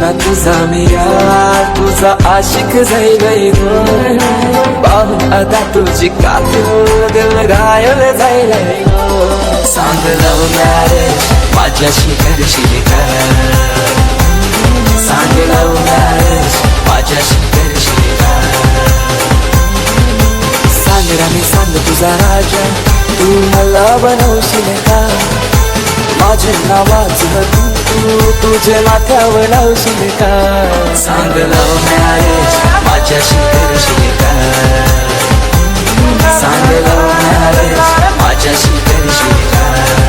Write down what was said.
ना तुझा मी यार, तुझा आशिक जाईल गो. पाहून आता तुझी कातू दिल घायल जाईल गो. सांग लव्ह मॅरेज माझ्याशी करशील का? सांग लव्ह मॅरेज माझ्याशी करशील का? सांग राणी सांग तुझा राजा, तू मला बनवशील का? माझे नावाचं तू तुझे माथ्यावर लावशील का? सांग लव्ह मॅरेज माझ्याशी करशील का? सांग लव्ह मॅरेज माझ्याशी करशील का?